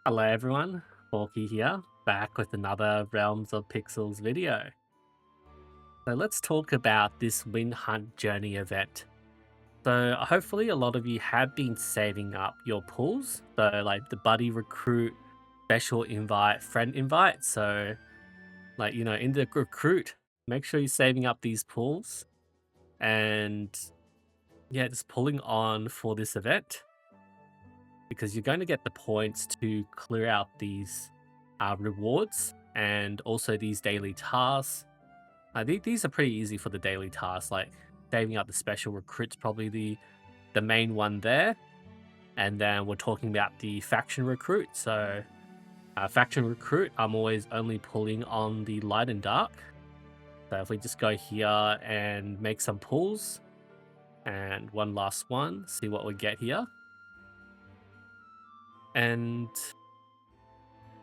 Hello everyone, Forky here, back with another Realms of Pixels video. So let's talk about this Win Hunt Journey event. So hopefully a lot of you have been saving up your pools, so like the buddy recruit, special invite, friend invite. So like, in the recruit, make sure you're saving up these pools and yeah, just pulling on for this event because you're going to get the points to clear out these rewards and also these daily tasks. These are pretty easy for the daily tasks, like saving up the special recruits, probably the main one there. And then we're talking about the faction recruit. So faction recruit, I'm always only pulling on the light and dark. So if we just go here and make some pulls, and one last one, see what we get here. And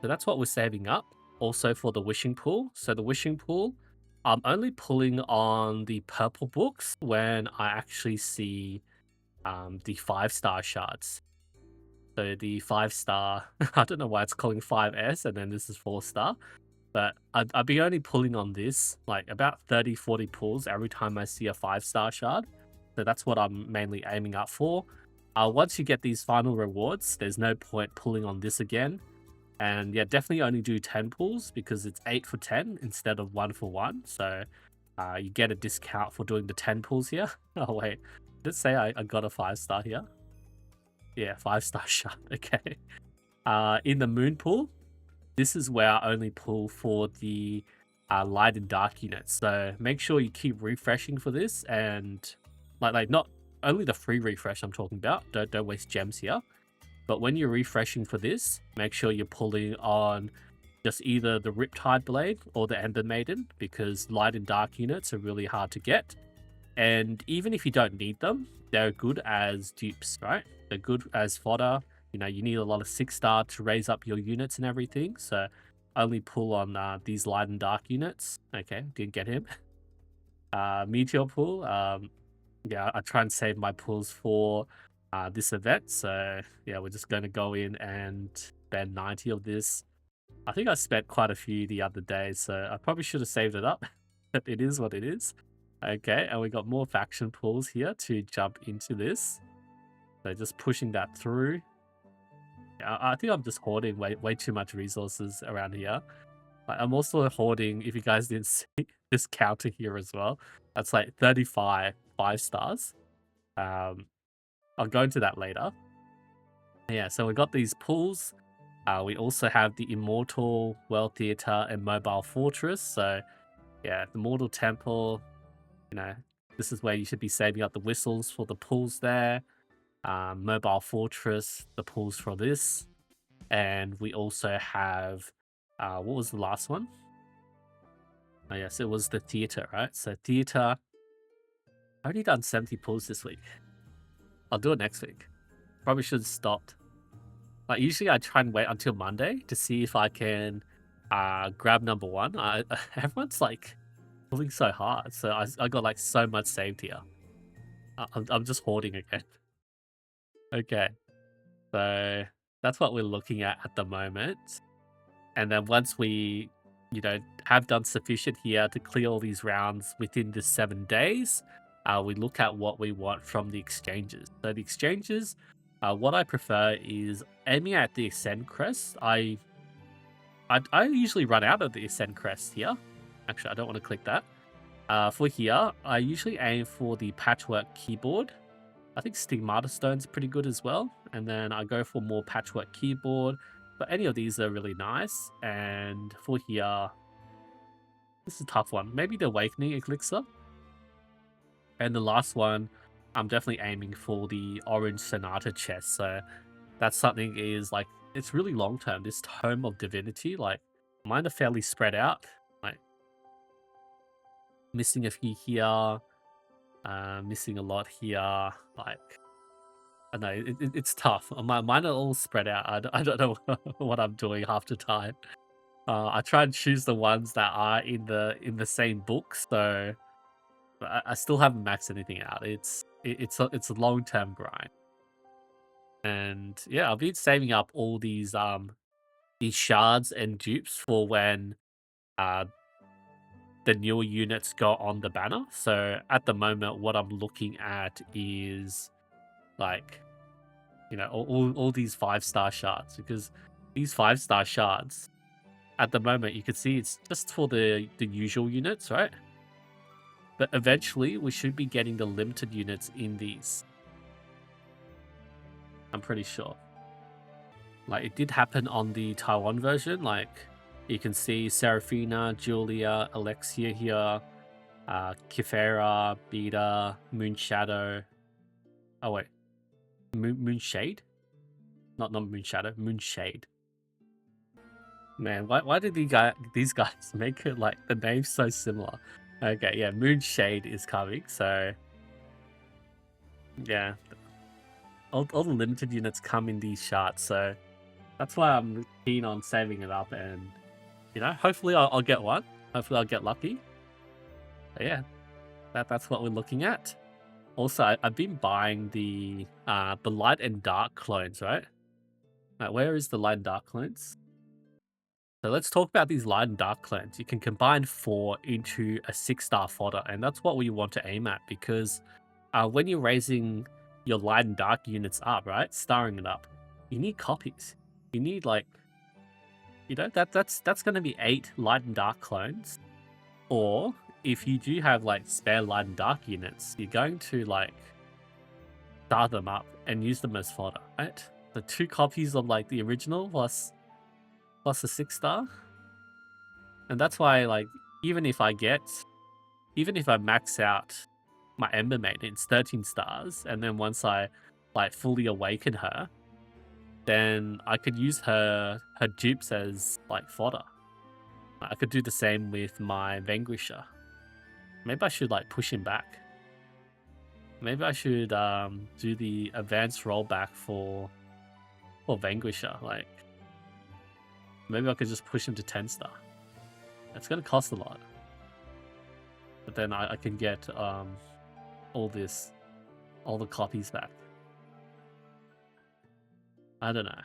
so that's what we're saving up. Also for the wishing pool. So the wishing pool, I'm only pulling on the purple books when I actually see the 5-star shards. So the 5-star, I don't know why it's calling 5S and then this is 4-star. But I'd be only pulling on this like about 30, 40 pulls every time I see a 5-star shard. So that's what I'm mainly aiming up for. Once you get these final rewards, there's no point pulling on this again. And yeah, definitely only do 10 pulls because it's 8 for 10 instead of 1 for 1. So you get a discount for doing the 10 pulls here. Oh, wait. Did it say I got a 5-star here? Yeah, 5-star shot. Okay. In the moon pool, this is where I only pull for the light and dark units. So make sure you keep refreshing for this and like not only the free refresh I'm talking about. Don't waste gems here. But when you're refreshing for this, make sure you're pulling on just either the Riptide Blade or the Ender Maiden, because light and dark units are really hard to get. And even if you don't need them, they're good as dupes, right? They're good as fodder. You need a lot of 6-star to raise up your units and everything. So only pull on these light and dark units. Okay, didn't get him. Meteor pool. Yeah, I try and save my pulls for this event. So yeah, we're just going to go in and spend 90 of this. I think I spent quite a few the other day, so I probably should have saved it up. But it is what it is. Okay, and we got more faction pools here to jump into this. So just pushing that through. Yeah, I think I'm just hoarding way too much resources around here. I'm also hoarding, if you guys didn't see this counter here as well. That's like 35 5-stars. Um, I'll go into that later. Yeah, so we got these pools. We also have the Immortal, World Theater, and Mobile Fortress. So yeah, the Mortal Temple, you know, this is where you should be saving up the whistles for the pools there. Mobile Fortress, the pools for this. And we also have, what was the last one? Oh yes, it was the theater, right? So theater, I already done 70 pulls this week. I'll do it next week. Probably should have stopped. Like usually I try and wait until Monday to see if I can grab number one. Everyone's like pulling so hard, so I got like so much saved here. I'm just hoarding again. Okay, so that's what we're looking at the moment. And then once we, have done sufficient here to clear all these rounds within the 7 days, we look at what we want from the exchanges. So the exchanges, what I prefer is aiming at the Ascend Crest. I usually run out of the Ascend Crest here. Actually, I don't want to click that. For here, I usually aim for the Patchwork Keyboard. I think Stigmata Stone's pretty good as well. And then I go for more Patchwork Keyboard. But any of these are really nice. And for here, this is a tough one. Maybe the Awakening Elixir. And the last one, I'm definitely aiming for the Orange Sonata chest. So that's something is like, it's really long term. This Tome of Divinity, like mine are fairly spread out. Like missing a few here, missing a lot here. Like I know it's tough. Mine are all spread out. I don't know what I'm doing half the time. I try and choose the ones that are in the same book, so I still haven't maxed anything out. It's a long term grind, and yeah, I've been saving up all these these shards and dupes for when uh, the newer units go on the banner. So at the moment, what I'm looking at is like, all these 5-star shards, because these 5-star shards at the moment, you can see it's just for the usual units, right? But eventually we should be getting the limited units in these. I'm pretty sure. Like, it did happen on the Taiwan version. Like, you can see Seraphina, Julia, Alexia here, Kifera, Beta, Moonshadow. Oh wait, Moonshade? Not Moonshadow, Moonshade. Man, why did these guys make it like the name's so similar? Okay, yeah, Moonshade is coming, so yeah, all the limited units come in these shards, so that's why I'm keen on saving it up, and hopefully I'll get one. Hopefully I'll get lucky. But yeah, that's what we're looking at. Also, I've been buying the light and dark clones, right? Like, where is the light and dark clones? So let's talk about these light and dark clones. You can combine 4 into a 6-star fodder, and that's what we want to aim at, because when you're raising your light and dark units up, right, starring it up, you need copies. You need that's going to be 8 light and dark clones, or if you do have like spare light and dark units, you're going to like star them up and use them as fodder, right? The 2 copies of like the original plus a 6-star. And that's why, like, even if I max out my Ember Maiden, it's 13 stars, and then once I like fully awaken her, then I could use her dupes as like fodder. I could do the same with my Vanquisher. Maybe I should like push him back. Maybe I should do the advanced rollback for Vanquisher. Like, maybe I could just push him to 10-star. It's gonna cost a lot, but then I can get all the copies back. I don't know.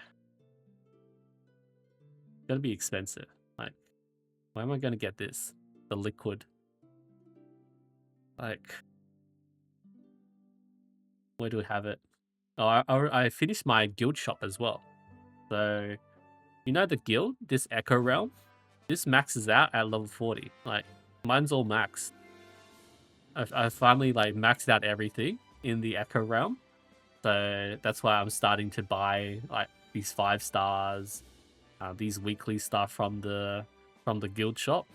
It's gonna be expensive. Like, where am I gonna get this? The liquid. Like, where do we have it? Oh, I finished my guild shop as well. So, the guild, this Echo Realm, this maxes out at level 40. Like, mine's all maxed. I finally like maxed out everything in the Echo Realm. So that's why I'm starting to buy like these 5 stars, these weekly stuff from the guild shop.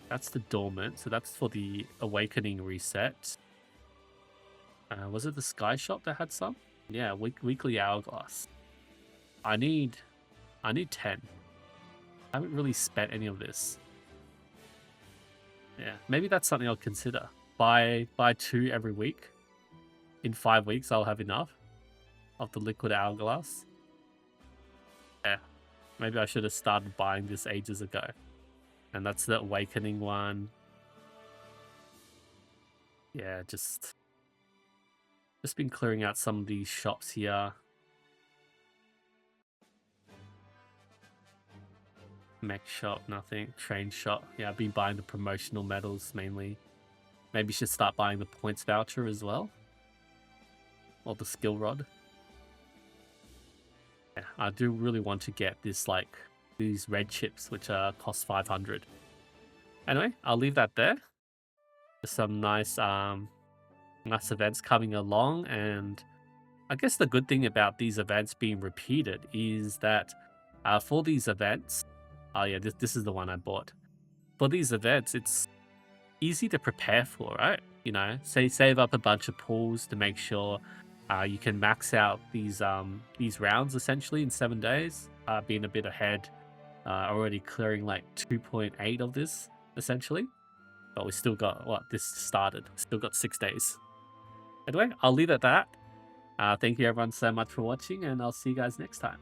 That's the dormant, so that's for the awakening reset. Was it the sky shop that had some? Yeah, weekly hourglass. I need 10. I haven't really spent any of this. Yeah, maybe that's something I'll consider. Buy 2 every week. In 5 weeks, I'll have enough of the liquid hourglass. Yeah, maybe I should have started buying this ages ago. And that's the awakening one. Yeah, just been clearing out some of these shops here. Mech shop, nothing. Train shop. Yeah, I've been buying the promotional medals mainly. Maybe should start buying the points voucher as well. Or the skill rod. Yeah, I do really want to get this, like, these red chips, which cost 500. Anyway, I'll leave that there. There's some nice events coming along, and I guess the good thing about these events being repeated is that for these events, oh yeah, this is the one I bought. For these events, it's easy to prepare for, right? Save up a bunch of pools to make sure you can max out these rounds essentially in 7 days. Being a bit ahead, already clearing like 2.8 of this essentially, but we still got this started. Still got 6 days. Anyway, I'll leave it at that. Thank you everyone so much for watching, and I'll see you guys next time.